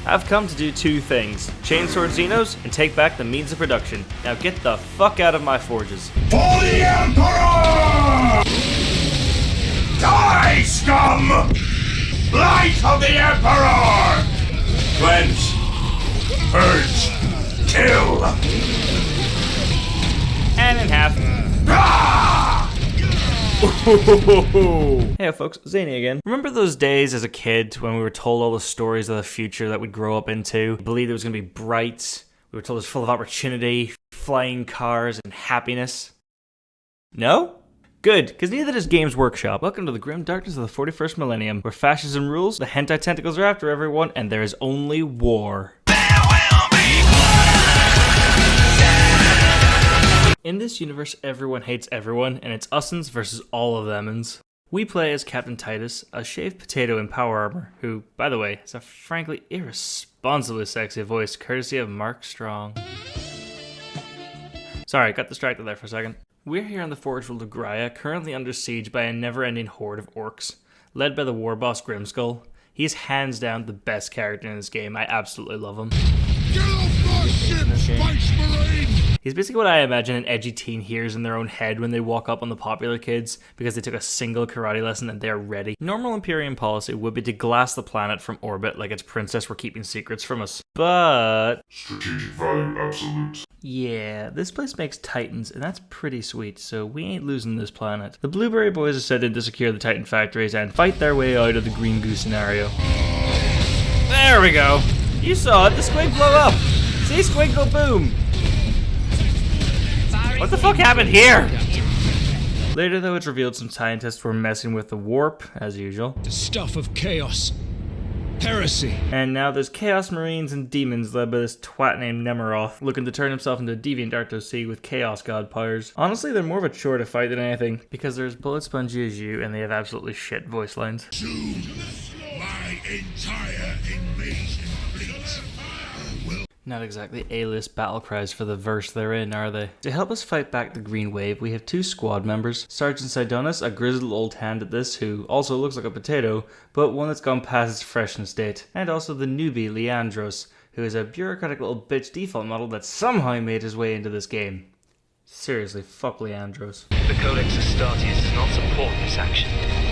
I've come to do two things: chainsword Xenos and take back the means of production. Now get the fuck out of my forges. For the Emperor! Die, scum! Light of the Emperor! Cleanse, purge, kill! And in half. Ah! Hey folks, Zany again. Remember those days as a kid when we were told all the stories of the future that we'd grow up into? We believed it was going to be bright, we were told it was full of opportunity, flying cars, and happiness? No? Good, because neither does Games Workshop. Welcome to the grim darkness of the 41st millennium, where fascism rules, the hentai tentacles are after everyone, and there is only war. In this universe, everyone hates everyone, and it's us'ns versus all of them'ns. We play as Captain Titus, a shaved potato in power armor, who, by the way, has a frankly irresponsibly sexy voice, courtesy of Mark Strong. Sorry, got distracted there for a second. We're here on the Forge World of Graia, currently under siege by a never-ending horde of orcs, led by the war boss Grimskull. He's hands down the best character in this game. I absolutely love him. Get off my ship, Space Marine! He's basically what I imagine an edgy teen hears in their own head when they walk up on the popular kids because they took a single karate lesson and they're ready. Normal Imperium policy would be to glass the planet from orbit like its princess were keeping secrets from us. But Strategic value absolute. yeah, this place makes Titans, and that's pretty sweet, so we ain't losing this planet. The Blueberry Boys are set in to secure the Titan factories and fight their way out of the Green Goo scenario. There we go! You saw it, the squig blew up! See, squig go boom! What the fuck happened here? Later though, it's revealed some scientists were messing with the warp, as usual. The stuff of chaos. Heresy. And now there's Chaos Marines and demons led by this twat named Nemiroth, looking to turn himself into a deviant Arctos with Chaos God powers. Honestly, they're more of a chore to fight than anything, because they're as bullet spongy as you, and they have absolutely shit voice lines. Soon, my entire invasion fleet will... Not exactly A-list battle cries for the verse they're in, are they? To help us fight back the Green Wave, we have two squad members. Sergeant Sidonis, a grizzled old hand at this, who also looks like a potato, but one that's gone past its freshness date. And also the newbie, Leandros, who is a bureaucratic little bitch default model that somehow made his way into this game. Seriously, fuck Leandros. The Codex Astarte does not support this action.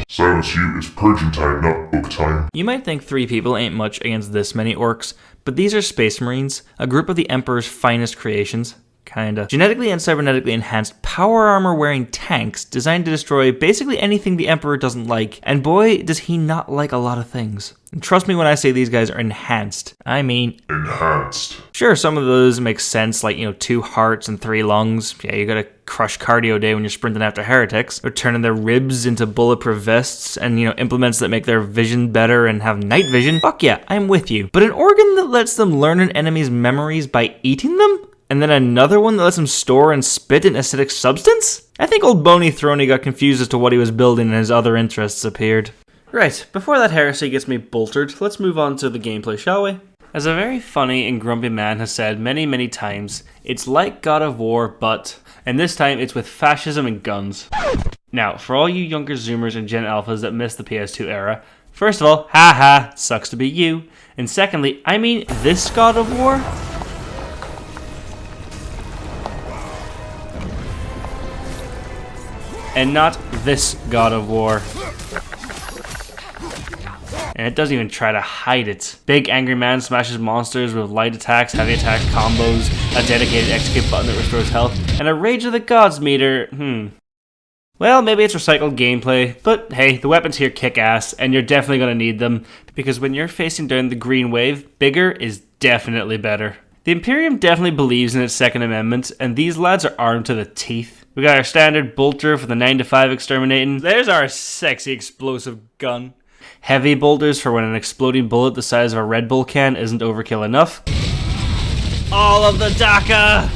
Silence you, it's purging time, not book time. You might think 3 people ain't much against this many orcs, but these are Space Marines, a group of the Emperor's finest creations. Kinda. Genetically and cybernetically enhanced power armor wearing tanks designed to destroy basically anything the Emperor doesn't like. And boy, does he not like a lot of things. And trust me when I say these guys are enhanced. I mean... enhanced. Sure, some of those make sense, like, 2 hearts and 3 lungs. Yeah, you gotta crush cardio day when you're sprinting after heretics. Or turning their ribs into bulletproof vests and, implements that make their vision better and have night vision. Fuck yeah, I'm with you. But an organ that lets them learn an enemy's memories by eating them? And then another one that lets him store and spit an acidic substance? I think old Bony Throny got confused as to what he was building and his other interests appeared. Right, before that heresy gets me boltered, let's move on to the gameplay, shall we? As a very funny and grumpy man has said many, many times, it's like God of War, but... And this time, it's with fascism and guns. Now, for all you younger Zoomers and Gen Alphas that missed the PS2 era, first of all, haha, sucks to be you. And secondly, I mean this God of War? And not this God of War. And it doesn't even try to hide it. Big angry man smashes monsters with light attacks, heavy attack combos, a dedicated execute button that restores health, and a Rage of the Gods meter. Well, maybe it's recycled gameplay, but hey, the weapons here kick ass, and you're definitely gonna need them, because when you're facing down the Green Wave, bigger is definitely better. The Imperium definitely believes in its Second Amendment, and these lads are armed to the teeth. We got our standard bolter for the 9-to-5 exterminating. There's our sexy explosive gun. Heavy bolters for when an exploding bullet the size of a Red Bull can isn't overkill enough. All of the DACA!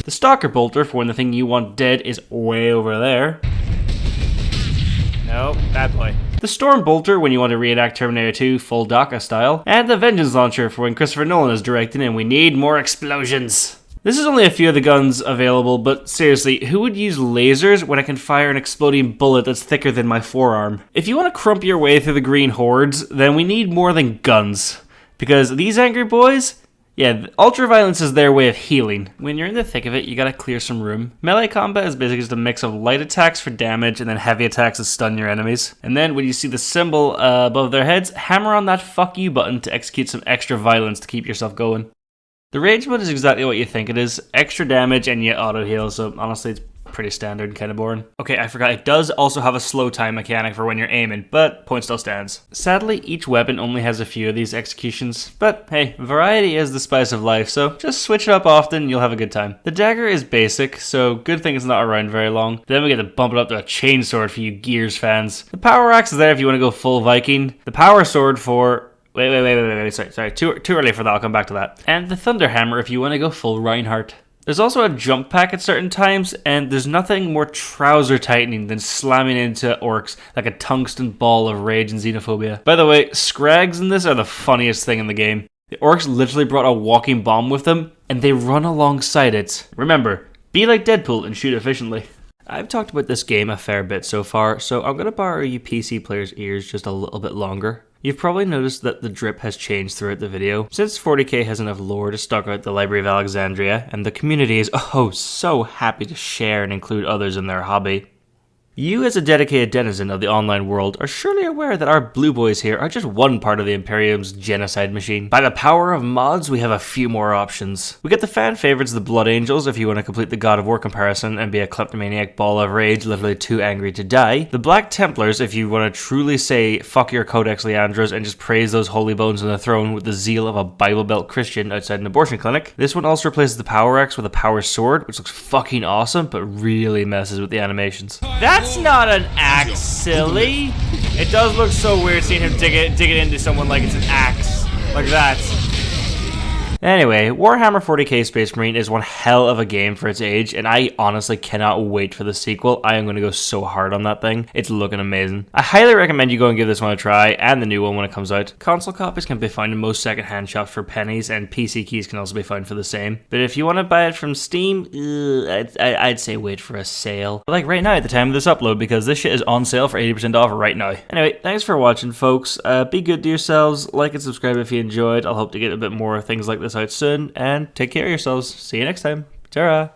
The Stalker bolter for when the thing you want dead is way over there. No, bad boy. The Storm bolter when you want to reenact Terminator 2 full DACA style. And the Vengeance launcher for when Christopher Nolan is directing and we need more explosions. This is only a few of the guns available, but seriously, who would use lasers when I can fire an exploding bullet that's thicker than my forearm? If you want to crump your way through the green hordes, then we need more than guns. Because these angry boys, yeah, ultraviolence is their way of healing. When you're in the thick of it, you gotta clear some room. Melee combat is basically just a mix of light attacks for damage and then heavy attacks to stun your enemies. And then when you see the symbol above their heads, hammer on that fuck you button to execute some extra violence to keep yourself going. The rage mode is exactly what you think it is. Extra damage and yet auto heal, so honestly it's pretty standard and kind of boring. Okay, I forgot, it does also have a slow time mechanic for when you're aiming, but point still stands. Sadly, each weapon only has a few of these executions, but hey, variety is the spice of life, so just switch it up often, you'll have a good time. The dagger is basic, so good thing it's not around very long. Then we get to bump it up to a chainsword for you Gears fans. The power axe is there if you want to go full Viking. The power sword for... Wait, sorry, too early for that, I'll come back to that. And the thunder hammer if you want to go full Reinhardt. There's also a jump pack at certain times, and there's nothing more trouser tightening than slamming into orcs like a tungsten ball of rage and xenophobia. By the way, scrags in this are the funniest thing in the game. The orcs literally brought a walking bomb with them, and they run alongside it. Remember, be like Deadpool and shoot efficiently. I've talked about this game a fair bit so far, so I'm going to borrow you PC players' ears just a little bit longer. You've probably noticed that the drip has changed throughout the video. Since 40k has enough lore to stock out the Library of Alexandria, and the community is so happy to share and include others in their hobby. You, as a dedicated denizen of the online world, are surely aware that our blue boys here are just one part of the Imperium's genocide machine. By the power of mods, we have a few more options. We get the fan favorites, the Blood Angels, if you want to complete the God of War comparison and be a kleptomaniac ball of rage, literally too angry to die. The Black Templars, if you want to truly say fuck your Codex Leandros and just praise those holy bones on the throne with the zeal of a Bible Belt Christian outside an abortion clinic. This one also replaces the Power Axe with a Power Sword, which looks fucking awesome, but really messes with the animations. That's not an axe, silly. It does look so weird seeing him dig it into someone like it's an axe. Like that. Anyway, Warhammer 40k Space Marine is one hell of a game for its age, and I honestly cannot wait for the sequel. I am going to go so hard on that thing. It's looking amazing. I highly recommend you go and give this one a try, and the new one when it comes out. Console copies can be found in most secondhand shops for pennies, and PC keys can also be found for the same. But if you want to buy it from Steam, I'd say wait for a sale. Like right now at the time of this upload, because this shit is on sale for 80% off right now. Anyway, thanks for watching, folks. Be good to yourselves. Like and subscribe if you enjoyed. I'll hope to get a bit more things like this out soon, and take care of yourselves. See you next time. Ta-ra!